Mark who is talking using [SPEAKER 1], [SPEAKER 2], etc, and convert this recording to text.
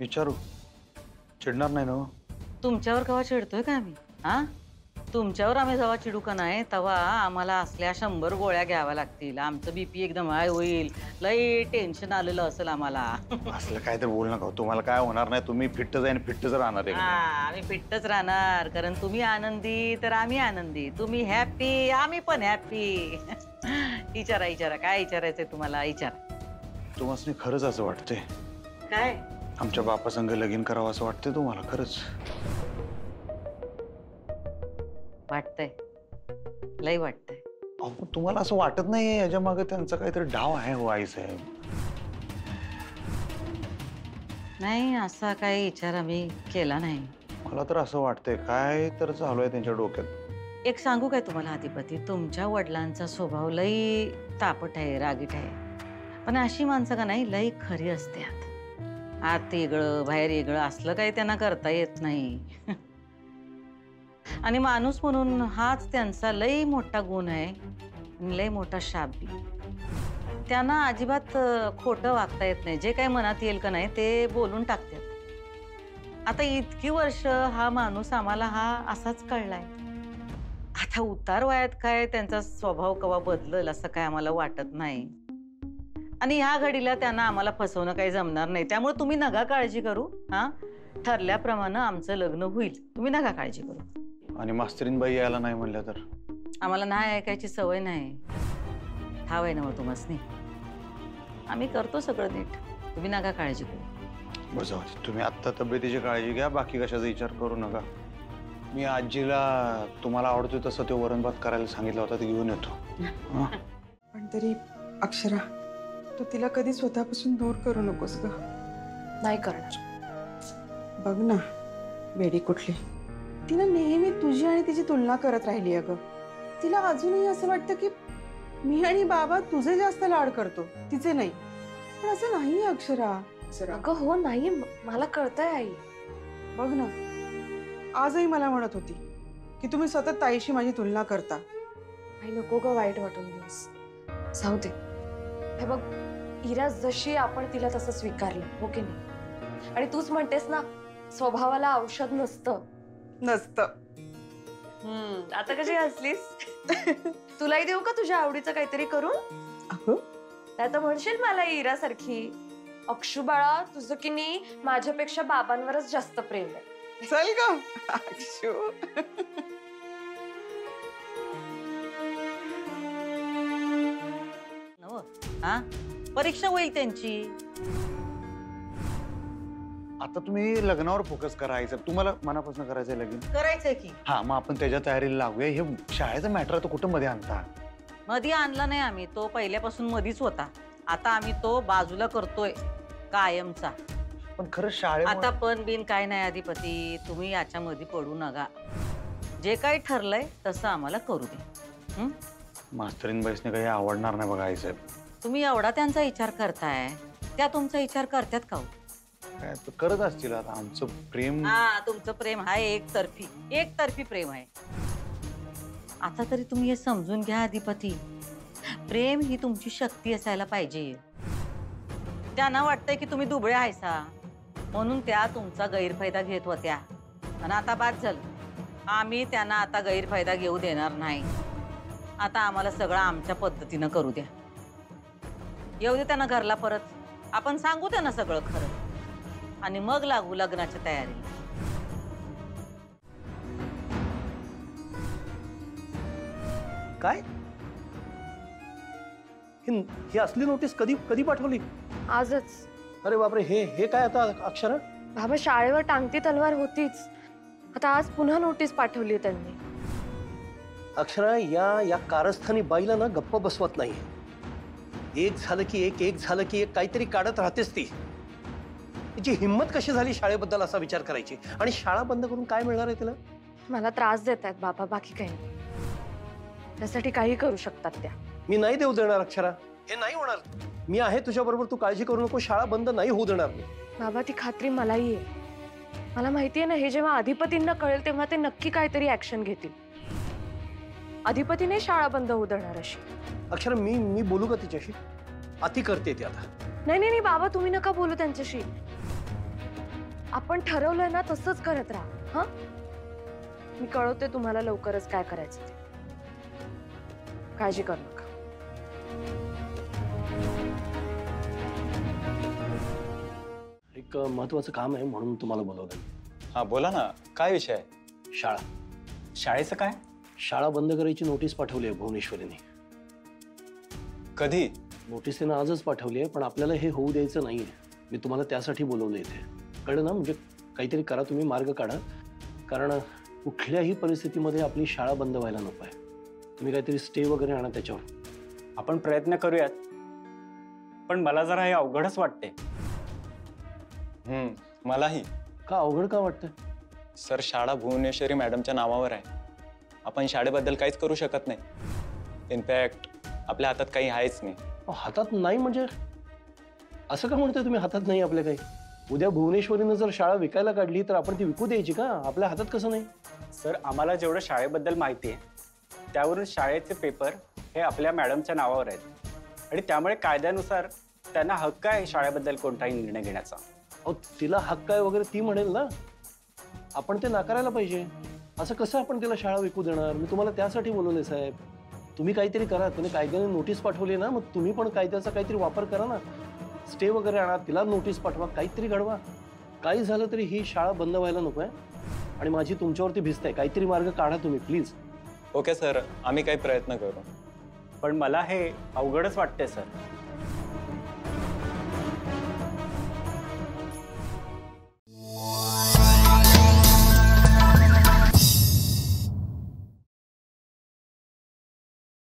[SPEAKER 1] विचारू, चिडणार नाही ना?
[SPEAKER 2] तुमच्यावर केव्हा चिडतोय का आम्ही? हा, तुमच्यावर आम्ही जेव्हा चिडू का नाही तेव्हा आम्हाला असल्या 100 गोळ्या घ्याव्या लागतील. आमचं बीपी एकदम हाय होईल. लई टेन्शन आलेलं असेल आम्हाला.
[SPEAKER 1] असलं काय तर बोल नका. तुम्हाला काय होणार नाही. तुम्ही फिट्टच आहे आणि फिट्टच राहणार आहे.
[SPEAKER 2] आम्ही फिट्टच राहणार, कारण तुम्ही आनंदी तर आम्ही आनंदी. तुम्ही हॅप्पी, आम्ही पण हॅप्पी. विचारा विचारा, काय विचारायचंय तुम्हाला? विचारा.
[SPEAKER 1] तुम्हाला खरंच असं वाटतंय?
[SPEAKER 2] काय
[SPEAKER 1] आमच्या बापासंग लगीन करावं असं वाटतंय तुम्हाला खरंच?
[SPEAKER 2] वाटतंय? लई वाटतंय.
[SPEAKER 1] अहो, तुम्हाला असं वाटत नाही याच्या मागे त्यांचा काहीतरी डाव आहे हो आई साहेब?
[SPEAKER 2] नाही, असा काही विचार आम्ही केला नाही.
[SPEAKER 1] मला तर असं वाटतंय काय तर चालू आहे त्यांच्या डोक्यात.
[SPEAKER 2] एक सांगू काय तुम्हाला अधिपती, तुमच्या वडिलांचा स्वभाव लई तापट आहे, रागीट आहे. पण अशी माणसं का नाही लई खरी असतात. आत वेगळं बाहेर वेगळं असलं काही त्यांना करता येत नाही. आणि माणूस म्हणून हाच त्यांचा लई मोठा गुण आहे आणि लई मोठा शाप बी. त्यांना अजिबात खोटं वागता येत नाही. जे काही मनात येईल का नाही ते बोलून टाकतात. आता इतकी वर्ष हा माणूस आम्हाला हा असाच कळलाय. आता उतार वयात काय त्यांचा स्वभाव कवा बदलल असं काय आम्हाला वाटत नाही. आणि ह्या घडीला त्यांना आम्हाला फसवणं काही जमणार नाही. त्यामुळे तुम्ही नका काळजी करू. हा, ठरल्याप्रमाणे आमचं लग्न होईल. तुम्ही नका काळजी करू.
[SPEAKER 1] आणि मास्तरीनबाई यायला नाही म्हणल्या तर?
[SPEAKER 2] आम्हाला नाही ऐकायची सवय नाही. ठाव आहे ना मग तुम्हासनी. आम्ही करतो सगळं नीट. तुम्ही नका काळजी करू.
[SPEAKER 1] बरं जाऊ दे. तुम्ही आत्ता तब्येतीची काळजी घ्या. बाकी कशाचा विचार करू नका. मी आजीला तुम्हाला आवडतो तसं ते वरण भात करायला सांगितलं होतं, ते घेऊन येतो.
[SPEAKER 3] पण तरी अक्षरा, तू तिला कधी स्वतःपासून दूर करू नकोस ग.
[SPEAKER 4] नाही करणार.
[SPEAKER 3] बघ ना, वेडी कुठली. तिला नेहमी तुझी आणि तिची तुलना करत राहिली अगं. तिला अजूनही असं वाटतं की मी आणि बाबा तुझे जास्त लाड करतो, तिचे नाही. पण असं नाही अक्षरा.
[SPEAKER 4] अगं हो, नाही, मला कळतंय आई.
[SPEAKER 3] बघ ना, आजही मला म्हणत होती की तुम्ही सतत ताईशी माझी तुलना करता.
[SPEAKER 4] आई नको ग वाईट वाटून घेऊस. जाऊ दे. हे बघ, इरा जशी आपण तिला तसं स्वीकारलं, हो की नाही? आणि तूच म्हणतेस ना, स्वभावाला औषध नसतं. आता कशी हसलीस? तुलाही देऊ का तुझ्या आवडीचं काहीतरी करून?
[SPEAKER 3] अगं
[SPEAKER 4] आता म्हणशील मला इरा सारखी, अक्षू बाळा, तुझं की नाही माझ्यापेक्षा बाबांवरच जास्त प्रेम आहे.
[SPEAKER 3] चल ग अक्षू.
[SPEAKER 2] हा, परीक्षा होईल त्यांची.
[SPEAKER 1] आता तुम्ही लग्नावर फोकस करा आई साहेब. तुम्हाला मनापासून करायचंय लगीन?
[SPEAKER 2] करायचंय की.
[SPEAKER 1] हा, मग आपण त्याच्या तयारीला लागूया. हे शाळेचा मॅटर तर कुठं मध्ये आणता?
[SPEAKER 2] मध्ये आणला नाही आम्ही. तो पहिल्यापासून मधीच होता. आता आम्ही तो बाजूला करतोय कायमचा.
[SPEAKER 1] पण खरं शाळेत
[SPEAKER 2] आता पण बिन काय नाही अधिपती, तुम्ही याच्यामध्ये पडू नका. जे काही ठरलंय तसं आम्हाला करू दे.
[SPEAKER 1] मास्तरीनबाईसने काही आवडणार नाही बघा आई साहेब.
[SPEAKER 2] तुम्ही एवढा त्यांचा विचार करताय, त्या तुमचा विचार करतात का हो?
[SPEAKER 1] काय तर करत असतील. आता आमचं प्रेम.
[SPEAKER 2] हा, तुमचं प्रेम आहे एकतर्फी प्रेम आहे. आता तरी तुम्ही हे समजून घ्या अधिपती, प्रेम ही तुमची शक्ती असायला पाहिजे. त्यांना वाटतंय की तुम्ही दुबळे आहेसा म्हणून त्या तुमचा गैरफायदा घेत होत्या. आणि आता बाद झालं. आम्ही त्यांना आता गैरफायदा घेऊ देणार नाही. आता आम्हाला सगळं आमच्या पद्धतीनं करू द्या. येऊ दे त्यांना घरला परत. आपण सांगू त्यांना सगळं खरं आणि मग लागू लग्नाच्या तयारीला.
[SPEAKER 5] काय? ही असली नोटीस कधी कधी पाठवली?
[SPEAKER 4] आजच.
[SPEAKER 5] अरे बापरे, हे हे काय आता अक्षरा?
[SPEAKER 4] बाबा, शाळेवर टांगती तलवार होतीच. आता आज पुन्हा नोटीस पाठवली त्यांनी.
[SPEAKER 5] अक्षरा, या कारस्थानी बाईला ना गप्प बसवत नाही. एक झालं की एक झालं की एक काहीतरी काढत राहतेच ती. तिची हिंमत कशी झाली शाळेबद्दल असा विचार करायची? आणि शाळा बंद करून काय मिळणार आहे तिला?
[SPEAKER 4] मला त्रास देत आहेत बाबा, बाकी काही नाही. त्यासाठी काही करू शकतात त्या.
[SPEAKER 5] मी नाही देऊ देणार अक्षरा, हे नाही होणार. मी आहे तुझ्या बरोबर, तू काळजी करू नको. शाळा बंद नाही होऊ देणार मी.
[SPEAKER 4] बाबा, ती खात्री मलाही आहे. मला माहितीये ना, हे जेव्हा अधिपतींना कळेल तेव्हा ते नक्की काहीतरी ऍक्शन घेतील. अधिपतीने शाळा बंद होऊ देणार अशी.
[SPEAKER 5] अक्षरा, मी बोलू का तिच्याशी? अति करते ती आता.
[SPEAKER 4] नाही नाही नाही बाबा, तुम्ही नका बोलू त्यांच्याशी. आपण ठरवलंय ना तसंच करत राहा. हा, मी कळवते तुम्हाला लवकरच काय करायचं ते. काळजी करू नका.
[SPEAKER 5] एक महत्वाचं काम आहे म्हणून तुम्हाला बोलवलं.
[SPEAKER 6] हा बोला ना, काय विषय आहे?
[SPEAKER 5] शाळा
[SPEAKER 6] शाळेचं काय?
[SPEAKER 5] शाळा बंद करायची नोटीस पाठवली आहे भुवनेश्वरीने.
[SPEAKER 6] कधी?
[SPEAKER 5] नोटीस तिनं आजच पाठवली आहे, पण आपल्याला हे होऊ द्यायचं नाहीये. मी तुम्हाला त्यासाठी बोलवलं इथे. कळलं ना? म्हणजे काहीतरी करा, तुम्ही मार्ग काढा. कारण कुठल्याही परिस्थितीमध्ये आपली शाळा बंद व्हायला नको आहे. तुम्ही काहीतरी स्टे वगैरे आणा त्याच्यावर.
[SPEAKER 6] आपण प्रयत्न करूयात, पण मला जरा हे अवघडच वाटते. मलाही.
[SPEAKER 5] का अवघड का वाटतंय?
[SPEAKER 6] सर, शाळा भुवनेश्वरी मॅडमच्या नावावर आहे. आपण शाळेबद्दल काहीच करू शकत नाही. इनफॅक्ट आपल्या हातात काही आहेच नाही.
[SPEAKER 5] हातात नाही म्हणजे असं का म्हणताय तुम्ही? हातात नाही आपल्या काही? उद्या भुवनेश्वरीनं जर शाळा विकायला काढली तर आपण ती विकू द्यायची का? आपल्या हातात कसं नाही?
[SPEAKER 7] सर, आम्हाला जेवढं शाळेबद्दल माहिती आहे त्यावरून शाळेचे पेपर हे आपल्या मॅडमच्या नावावर आहेत आणि त्यामुळे कायद्यानुसार त्यांना हक्क आहे शाळेबद्दल कोणताही निर्णय घेण्याचा.
[SPEAKER 5] अहो, तिला हक्क आहे वगैरे ती म्हणेल ना, आपण ते नाकारायला पाहिजे. असं कसं आपण तिला शाळा विकू देणार? मी तुम्हाला त्यासाठी बोलवले साहेब. तुम्ही काहीतरी करा. तुम्ही कायद्याने नोटीस पाठवली ना, मग तुम्ही पण कायद्याचा काहीतरी वापर करा ना. स्टे वगैरे आणा, तिला नोटीस पाठवा, काहीतरी घडवा. काही झालं तरी ही शाळा बंद व्हायला नको आहे आणि माझी तुमच्यावरती भिस्त आहे. काहीतरी मार्ग काढा तुम्ही प्लीज.
[SPEAKER 6] ओके सर, आम्ही काही प्रयत्न करू.
[SPEAKER 7] पण मला हे अवघडच वाटते सर.